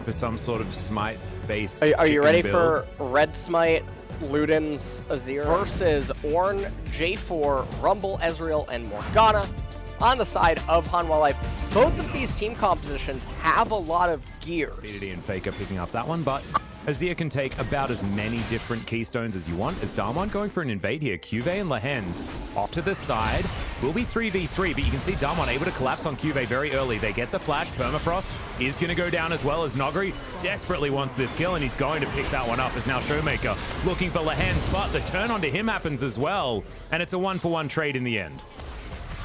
going for some sort of smite base. Are you ready build. for Red Smite, Luden's Azir versus Ornn, J4, Rumble, Ezreal, and Morgana on the side of Hanwha Life? Both of these team compositions have a lot of gears. BDD and Faker picking up that one, but Azir can take about as many different keystones as you want. As Damwon going for an invade here. Cuvee and Lehens off to the side. Will be 3v3, but you can see Damwon able to collapse on Cuvee very early. They get the flash. Permafrost is going to go down as well, as Nogri desperately wants this kill, and he's going to pick that one up as now Showmaker looking for Lehens, but the turn onto him happens as well, and it's a 1-for-1 trade in the end.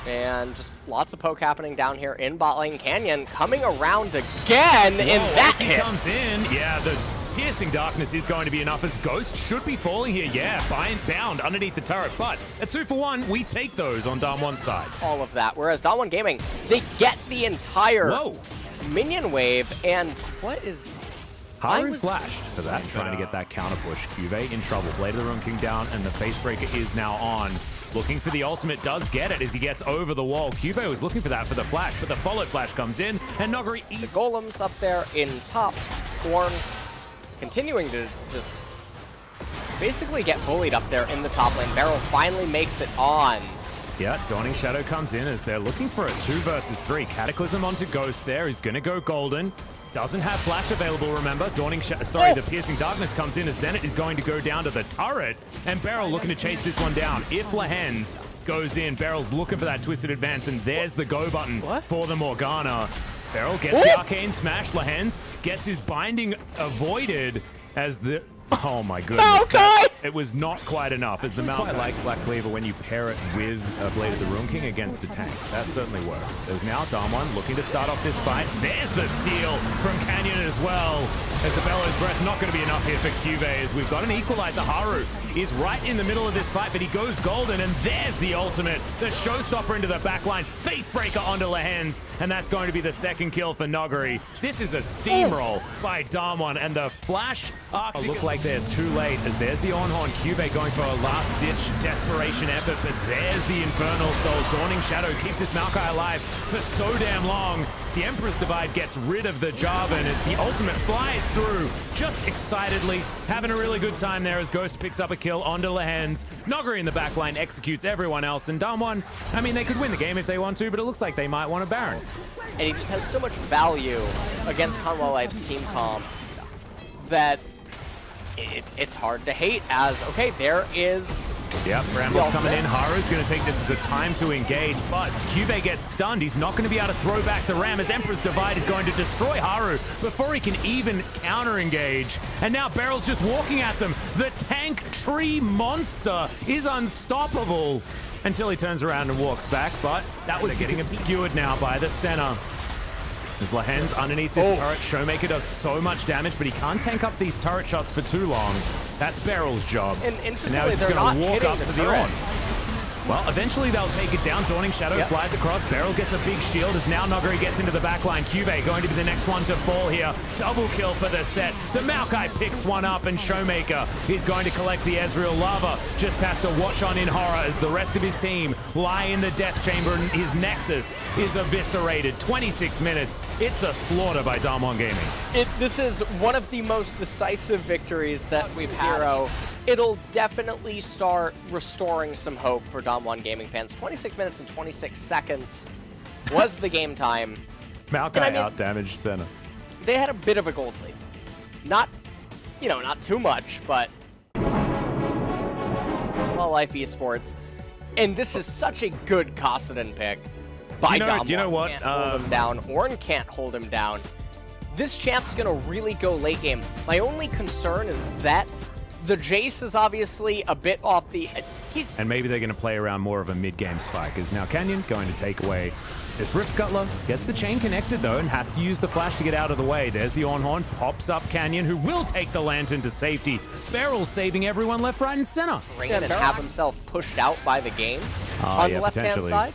And just lots of poke happening down here in bot lane. Canyon coming around again, and that he comes in. Yeah, the piercing darkness is going to be enough, as Ghost should be falling here. Yeah, bound underneath the turret, but at 2-for-1, we take those on Damwon's side. All of that, whereas Damwon Gaming, they get the entire minion wave, and what is... Haru flashed for that, trying to get that counter push. Cuvee in trouble. Blade of the Ruin King down, and the Facebreaker is now on. Looking for the ultimate, does get it as he gets over the wall. Cuvee was looking for that for the flash, but the followed flash comes in, and Nogri... The golems up there in top. Ornn continuing to just basically get bullied up there in the top lane. Beryl finally makes it on. Yeah, Dawning Shadow comes in as they're looking for a 2 versus 3. Cataclysm onto Ghost there, who's going to go golden. Doesn't have flash available, remember. The Piercing Darkness comes in as Zenit is going to go down to the turret, and Beryl looking to chase this one down. If Lehens goes in, Beryl's looking for that twisted advance, and there's the go button for the Morgana. Beryl gets the arcane smash. Lehens gets his binding avoided as the... Oh my goodness. Okay. It was not quite enough, as the Mount like Black Cleaver when you pair it with a Blade of the Ruin King against a tank. That certainly works. There's now Damwon looking to start off this fight. There's the steal from Canyon as well, as the Bellow's Breath not going to be enough here for Cuvee, as we've got an equalizer. Haru is right in the middle of this fight, but he goes golden, and there's the ultimate. The showstopper into the backline. Facebreaker onto Lehens, and that's going to be the second kill for Nogri. This is a steamroll by Damwon, and the flash look like they're too late, as there's the Ornn. Cuvee going for a last-ditch desperation effort, but there's the Infernal Soul. Dawning Shadow keeps this Maokai alive for so damn long. The Emperor's Divide gets rid of the Jarvan as the ultimate flies through, just excitedly, having a really good time there as Ghost picks up a kill onto Lehens. Nogri in the backline executes everyone else, and Damwon, I mean, they could win the game if they want to, but it looks like they might want a Baron. And he just has so much value against Hanwha Life's team comp that it's hard to hate, as, okay, there is... Yep, Bramble's coming in. Haru's going to take this as a time to engage, but Cuvee gets stunned. He's not going to be able to throw back the ram, as Emperor's Divide is going to destroy Haru before he can even counter-engage. And now Beryl's just walking at them. The tank tree monster is unstoppable until he turns around and walks back, but that was getting obscured now by the center. As Lehens underneath this turret, Showmaker does so much damage, but he can't tank up these turret shots for too long. That's Beryl's job. And now he's going to walk up to the Ornn. Well, eventually they'll take it down. Dawning Shadow flies across. Beryl gets a big shield as now Nogri gets into the backline. Cuvee going to be the next one to fall here. Double kill for the set. The Maokai picks one up, and Showmaker is going to collect the Ezreal Lava. Just has to watch on in horror as the rest of his team lie in the death chamber, and his Nexus is eviscerated. 26 minutes. It's a slaughter by Damwon Gaming. This is one of the most decisive victories that we've had. It'll definitely start restoring some hope for Damwon Gaming fans. 26 minutes and 26 seconds was the game time. Maokai out-damaged center. They had a bit of a gold lead. Not, not too much, but... Well, Life Esports. And this is such a good Kassadin pick by Damwon. Do you know what? Can't hold him down. Ornn can't hold him down. This champ's going to really go late game. My only concern is that the Jace is obviously a bit off the... And maybe they're going to play around more of a mid-game spike. Is now Canyon going to take away this Rift Scuttler. Gets the chain connected, though, and has to use the flash to get out of the way. There's the Ornn. Pops up Canyon, who will take the Lantern to safety. Beryl saving everyone left, right, and center. And have himself pushed out by the game on the left-hand side.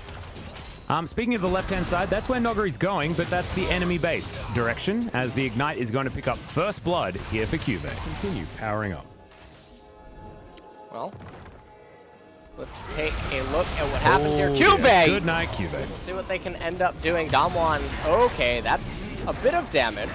Speaking of the left-hand side, that's where Nogri's going, but that's the enemy base direction, as the Ignite is going to pick up first blood here for Cuvee. Continue powering up. Well, let's take a look at what happens here. Cuvee! Yeah. Good night, Cuvee. We'll see what they can end up doing. Damwon, okay, that's a bit of damage.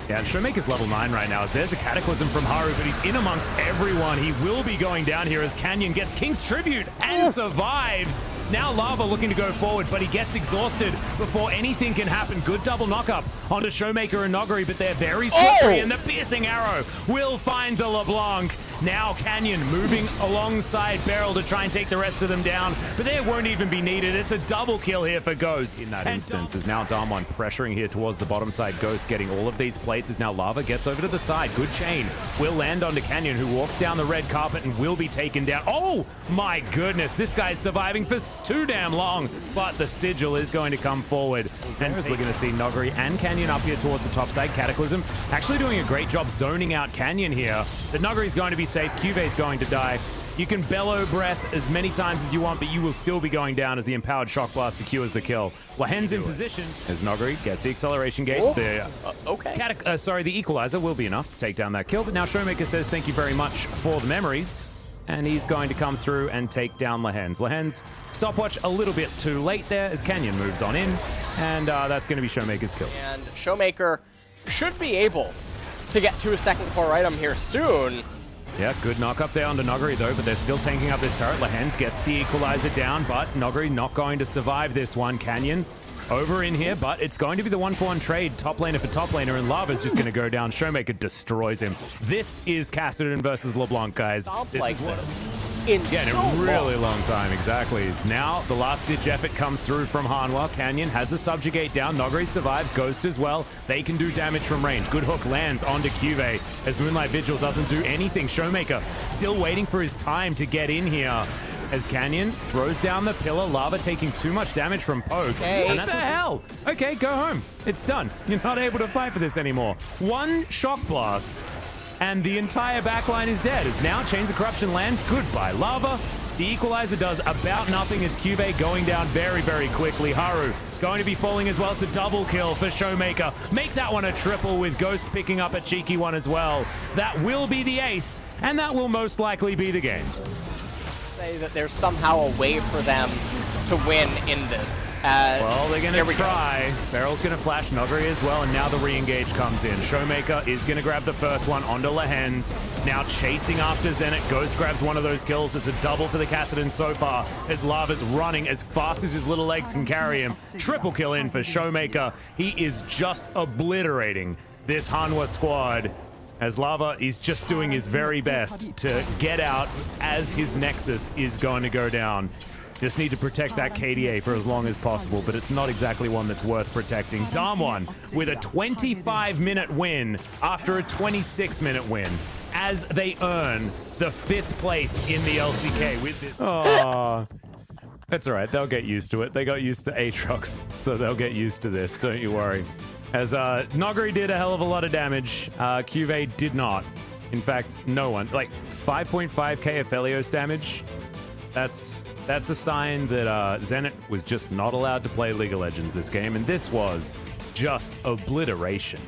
Yeah, and Showmaker's level 9 right now. There's a Cataclysm from Haru, but he's in amongst everyone. He will be going down here as Canyon gets King's Tribute and survives. Now Lava looking to go forward, but he gets exhausted before anything can happen. Good double knockup onto Showmaker and Noguri, but they're very slippery, and the piercing arrow will find the LeBlanc. Now Canyon moving alongside Beryl to try and take the rest of them down, but they won't even be needed. It's a double kill here for Ghost. In that instance, is now Damwon pressuring here towards the bottom side. Ghost getting all of these plates as now Lava gets over to the side. Good chain will land onto Canyon, who walks down the red carpet and will be taken down. Oh my goodness, this guy's surviving for too damn long, but the sigil is going to come forward. And we're going to see Noguri and Canyon up here towards the top side. Cataclysm actually doing a great job zoning out Canyon here. But Noguri's going to be safe. Cuve's going to die. You can bellow breath as many times as you want, but you will still be going down as the empowered shock blast secures the kill. Lahen's in position as Noguri gets the acceleration gate. The equalizer will be enough to take down that kill, but now Showmaker says thank you very much for the memories, and he's going to come through and take down Lahen's. Lahen's stopwatch a little bit too late there as Canyon moves on in, and that's going to be Showmaker's kill. And Showmaker should be able to get to a second core item here soon. Yeah, good knock up there onto Noguri though, but they're still tanking up this turret. Lahen's gets the equalizer down, but Noguri not going to survive this one. Canyon over in here, but it's going to be the 1-for-1 trade, top laner for top laner, and Lava's just going to go down. Showmaker destroys him. This is Cassidy versus LeBlanc, guys. This is what in a really long time, exactly. Now the last ditch effort comes through from Hanwha. Canyon has the subjugate down. Noguri survives. Ghost as well. They can do damage from range. Good hook lands onto Cuve as Moonlight Vigil doesn't do anything. Showmaker still waiting for his time to get in here as Canyon throws down the pillar. Lava taking too much damage from Poke. Hey. What the hell? Okay, go home. It's done. You're not able to fight for this anymore. One shock blast and the entire backline is dead. As now Chains of Corruption lands. Goodbye, Lava. The equalizer does about nothing as Cuve going down very, very quickly. Haru going to be falling as well. It's a double kill for Showmaker. Make that one a triple with Ghost picking up a cheeky one as well. That will be the ace, and that will most likely be the game. Say that there's somehow a way for them to win in this. Well, they're going to try. Beryl's going to flash Noguri as well, and now the re-engage comes in. Showmaker is going to grab the first one onto Lahen's. Now chasing after Zenit. Ghost grabs one of those kills. It's a double for the Kassadin so far as Lava's running as fast as his little legs can carry him. Triple kill in for Showmaker. He is just obliterating this Hanwha squad as Lava is just doing his very best to get out as his Nexus is going to go down. Just need to protect that KDA for as long as possible, but it's not exactly one that's worth protecting. Damwon with a 25-minute win after a 26-minute win as they earn the 5th place in the LCK with this. Oh, that's all right. They'll get used to it. They got used to Aatrox, so they'll get used to this. Don't you worry. As Noguri did a hell of a lot of damage, Cuve did not. In fact, no one. Like 5.5k of Felios damage. That's a sign that Zenit was just not allowed to play League of Legends this game, and this was just obliteration.